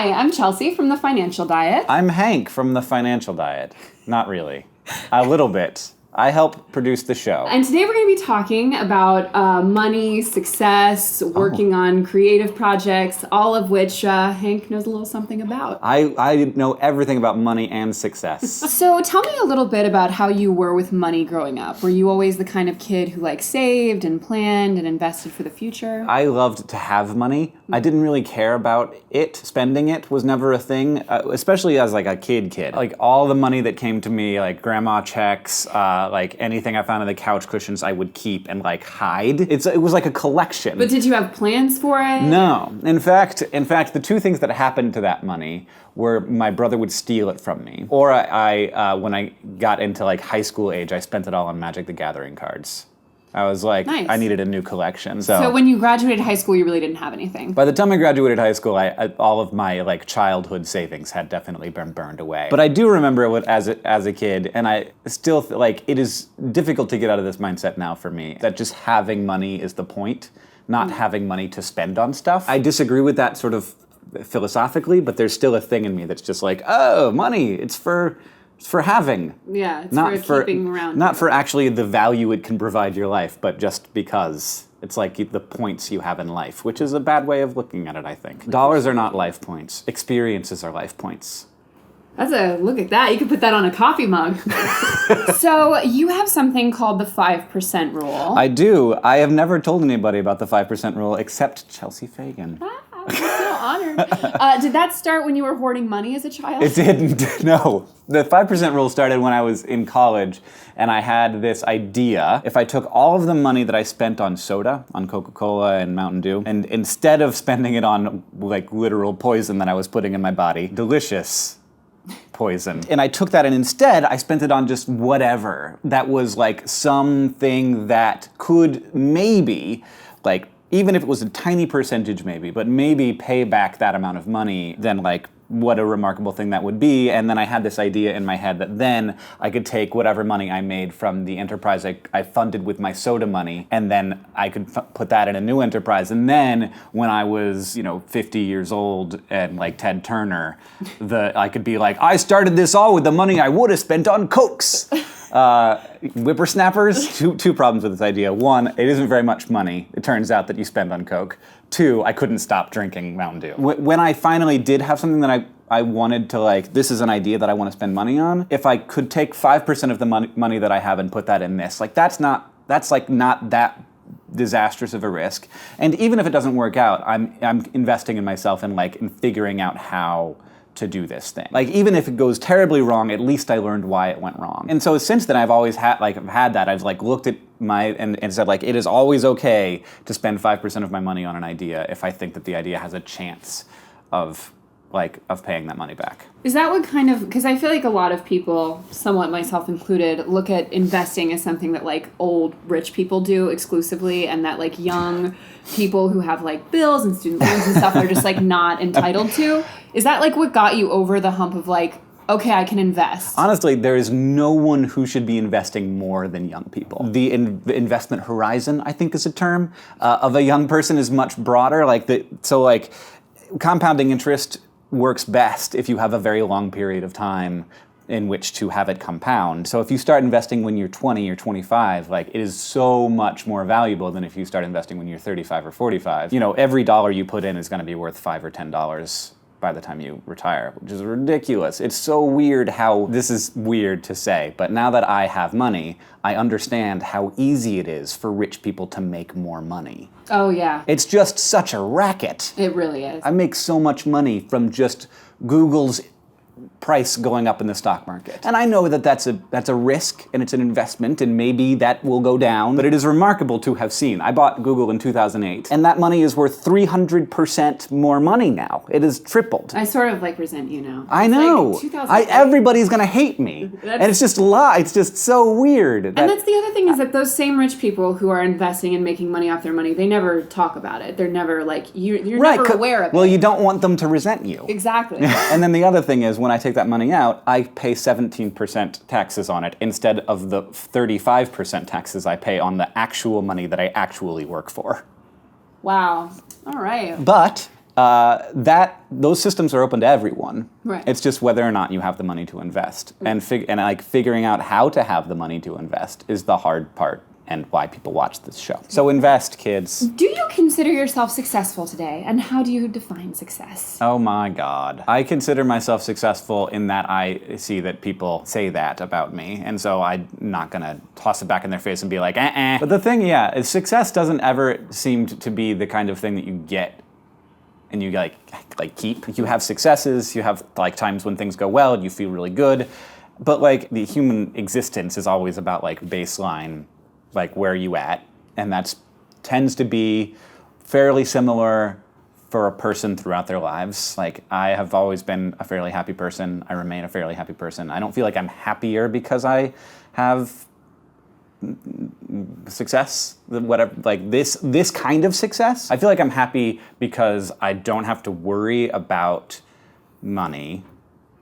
Hi, I'm Chelsea from The Financial Diet. I'm Hank from The Financial Diet. Not really. A little bit. I help produce the show. And today we're going to be talking about money, success, working on creative projects, all of which Hank knows a little something about. I know everything about money and success. So tell me a little bit about how you were with money growing up. Were you always the kind of kid who saved and planned and invested for the future? I loved to have money. I didn't really care about it. Spending it was never a thing, especially as a kid. All the money that came to me, grandma checks, anything I found in the couch cushions, I would keep and hide. It was like a collection. But did you have plans for it? No. In fact, the two things that happened to that money were my brother would steal it from me, or I when I got into high school age, I spent it all on Magic the Gathering cards. I was nice. I needed a new collection. So when you graduated high school, you really didn't have anything? By the time I graduated high school, all of my childhood savings had definitely been burned away. But I do remember it as a kid, and I still it is difficult to get out of this mindset now for me, that just having money is the point, not having money to spend on stuff. I disagree with that sort of philosophically, but there's still a thing in me that's just oh, money, it's for having. Yeah, it's not for keeping around. Not for actually the value it can provide your life, but just because. It's the points you have in life, which is a bad way of looking at it, I think. Dollars are not life points. Experiences are life points. Look at that. You could put that on a coffee mug. So you have something called the 5% rule. I do. I have never told anybody about the 5% rule except Chelsea Fagan. I'm so honored. Did that start when you were hoarding money as a child? It didn't, no. The 5% rule started when I was in college, and I had this idea. If I took all of the money that I spent on soda, on Coca-Cola and Mountain Dew, and instead of spending it on literal poison that I was putting in my body, delicious poison, and I took that and instead I spent it on just whatever that was something that could maybe even if it was a tiny percentage maybe, but maybe pay back that amount of money, then what a remarkable thing that would be. And then I had this idea in my head that then I could take whatever money I made from the enterprise I funded with my soda money, and then I could put that in a new enterprise. And then when I was 50 years old and Ted Turner, I could be I started this all with the money I would have spent on Cokes. Whippersnappers, two problems with this idea. One, it isn't very much money, it turns out, that you spend on Coke. Two, I couldn't stop drinking Mountain Dew. When I finally did have something that I wanted to this is an idea that I want to spend money on, if I could take 5% of the money that I have and put that in this, that's not that disastrous of a risk. And even if it doesn't work out, I'm investing in myself and in figuring out how to do this thing. Even if it goes terribly wrong, at least I learned why it went wrong. And so since then, I've always had that. I've looked at and said it is always okay to spend 5% of my money on an idea if I think that the idea has a chance of paying that money back. Is that what because I feel a lot of people, somewhat myself included, look at investing as something that old rich people do exclusively, and that young people who have bills and student loans and stuff are just not entitled to. Is that what got you over the hump of okay, I can invest? Honestly, there is no one who should be investing more than young people. The investment horizon, I think, is a term of a young person is much broader. Compounding interest works best if you have a very long period of time in which to have it compound. So if you start investing when you're 20 or 25, it is so much more valuable than if you start investing when you're 35 or 45. Every dollar you put in is going to be worth $5 or $10 by the time you retire, which is ridiculous. It's so weird how this is weird to say, but now that I have money, I understand how easy it is for rich people to make more money. Oh, yeah. It's just such a racket. It really is. I make so much money from just Google's price going up in the stock market. And I know that that's a risk and it's an investment and maybe that will go down, but it is remarkable to have seen. I bought Google in 2008 and that money is worth 300% more money now. It has tripled. I sort of resent you now. I know. Everybody's gonna hate me. And it's just it's just so weird. And that's the other thing is that those same rich people who are investing and making money off their money, they never talk about it. They're never you're right, never aware of it. Well, you don't want them to resent you. Exactly. And then the other thing is when I take that money out, I pay 17% taxes on it instead of the 35% taxes I pay on the actual money that I actually work for. Wow. All right. But those systems are open to everyone. Right. It's just whether or not you have the money to invest, and like figuring out how to have the money to invest is the hard part, and why people watch this show. So invest, kids. Do you consider yourself successful today, and how do you define success? Oh my God. I consider myself successful in that I see that people say that about me, and so I'm not gonna toss it back in their face and be like, But the thing, is success doesn't ever seem to be the kind of thing that you get and you like keep. You have successes, you have like times when things go well and you feel really good, but like the human existence is always about like baseline, like where you at, and that tends to be fairly similar for a person throughout their lives. Like I have always been a fairly happy person. I remain a fairly happy person. I don't feel like I'm happier because I have success, whatever, like this kind of success. I feel like I'm happy because I don't have to worry about money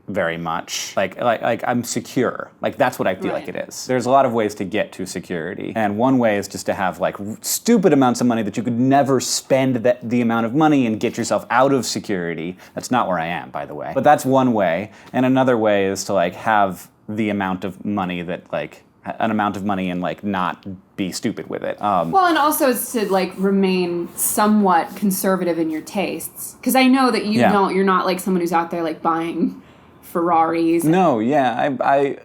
very much. Like I'm secure. Like that's what I feel like it is. There's a lot of ways to get to security, and one way is just to have like stupid amounts of money that you could never spend the amount of money and get yourself out of security. That's not where I am, by the way. But that's one way, and another way is to like have the amount of money that like an amount of money and like not be stupid with it. Well, and also it's to like remain somewhat conservative in your tastes, because I know that you're not like someone who's out there like buying Ferraris. No, I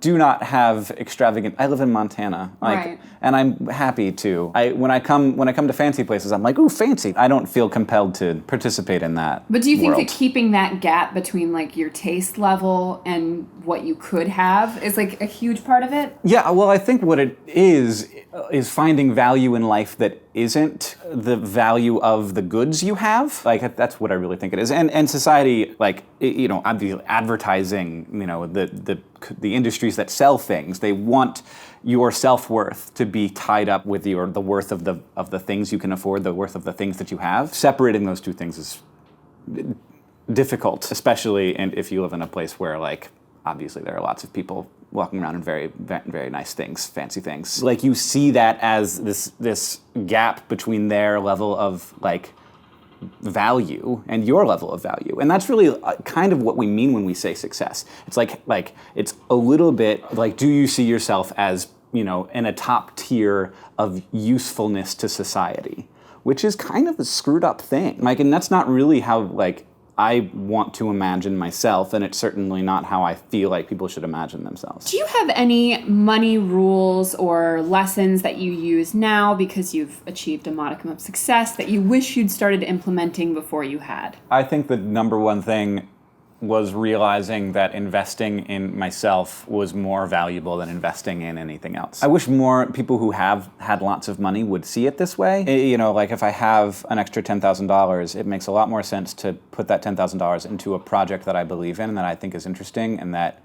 do not have extravagant. I live in Montana, Right. And I'm happy to. When I come to fancy places, I'm like, ooh, fancy. I don't feel compelled to participate in that. But do you think world. that keeping that gap between like your taste level and what you could have is like a huge part of it? Yeah, well, I think what it is finding value in life that isn't the value of the goods you have. Like that's what I really think it is. And society, like advertising, the industries that sell things, they want your self-worth to be tied up with the worth of the things you can afford, the worth of the things that you have. Separating those two things is difficult, especially if you live in a place where like obviously there are lots of people walking around in very, very nice things, fancy things. Like you see that as this gap between their level of like value and your level of value, and that's really kind of what we mean when we say success. It's like it's a little bit like, do you see yourself as in a top tier of usefulness to society, which is kind of a screwed up thing. Like, and that's not really how like I want to imagine myself, and it's certainly not how I feel like people should imagine themselves. Do you have any money rules or lessons that you use now because you've achieved a modicum of success that you wish you'd started implementing before you had? I think the number one thing was realizing that investing in myself was more valuable than investing in anything else. I wish more people who have had lots of money would see it this way. Like if I have an extra $10,000, it makes a lot more sense to put that $10,000 into a project that I believe in and that I think is interesting and that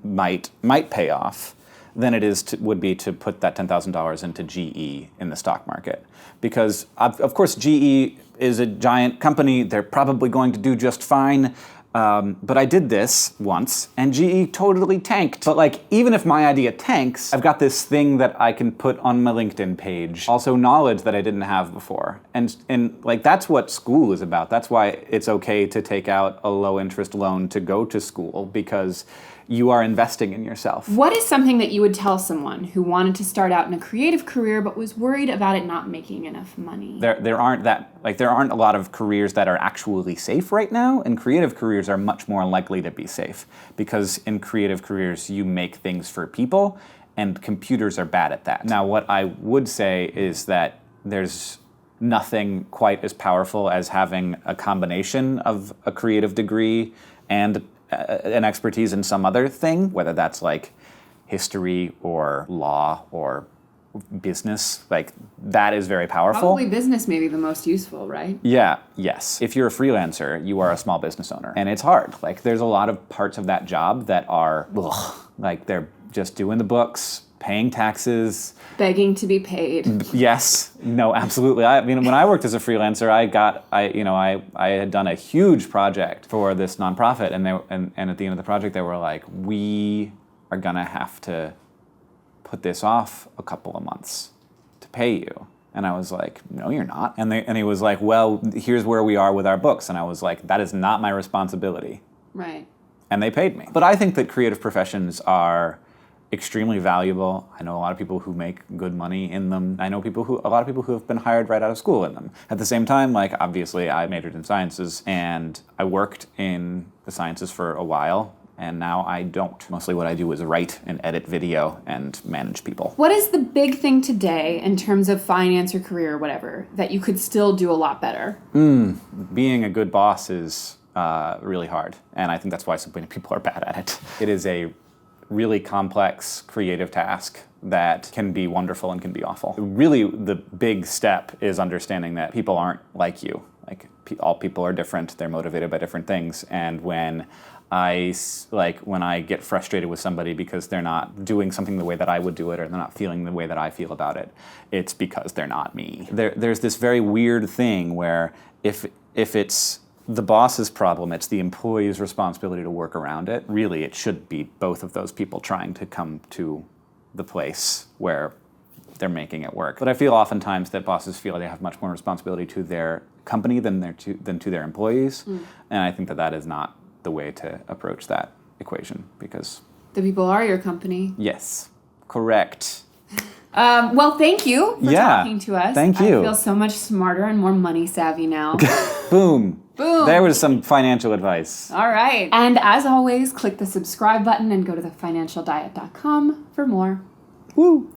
might pay off than it would be to put that $10,000 into GE in the stock market. Because of course GE is a giant company, they're probably going to do just fine. But I did this once, and GE totally tanked. But like, even if my idea tanks, I've got this thing that I can put on my LinkedIn page. Also knowledge that I didn't have before. And like, that's what school is about. That's why it's okay to take out a low interest loan to go to school, because you are investing in yourself. What is something that you would tell someone who wanted to start out in a creative career but was worried about it not making enough money? There aren't a lot of careers that are actually safe right now, and creative careers are much more likely to be safe, because in creative careers you make things for people, and computers are bad at that. Now, what I would say is that there's nothing quite as powerful as having a combination of a creative degree and an expertise in some other thing, whether that's like history or law or business. Like, that is very powerful. Probably business may be the most useful, right? Yeah, yes. If you're a freelancer, you are a small business owner, and it's hard. Like, there's a lot of parts of that job that are, like, they're just doing the books, paying taxes, begging to be paid. Yes, no, absolutely. I mean, when I worked as a freelancer, I had done a huge project for this nonprofit, and at the end of the project, they were like, "We are gonna have to put this off a couple of months to pay you." And I was like, no, you're not. And he was like, well, here's where we are with our books. And I was like, that is not my responsibility. Right. And they paid me. But I think that creative professions are extremely valuable. I know a lot of people who make good money in them. I know a lot of people who have been hired right out of school in them. At the same time, like, obviously I majored in sciences and I worked in the sciences for a while, and now I don't. Mostly what I do is write and edit video and manage people. What is the big thing today in terms of finance or career or whatever that you could still do a lot better? Being a good boss is really hard, and I think that's why so many people are bad at it. It is a really complex creative task that can be wonderful and can be awful. Really, the big step is understanding that people aren't like you. Like, all people are different. They're motivated by different things. And when I get frustrated with somebody because they're not doing something the way that I would do it, or they're not feeling the way that I feel about it, it's because they're not me. There's this very weird thing where if it's the boss's problem, it's the employee's responsibility to work around it. Really, it should be both of those people trying to come to the place where they're making it work. But I feel oftentimes that bosses feel they have much more responsibility to their company than to their employees. And I think that is not the way to approach that equation, because The people are your company. yes, correct. Well, thank you for talking to us. Thank you. I feel so much smarter and more money savvy now. Boom. Boom. There was some financial advice. All right. And as always, click the subscribe button and go to thefinancialdiet.com for more. Woo.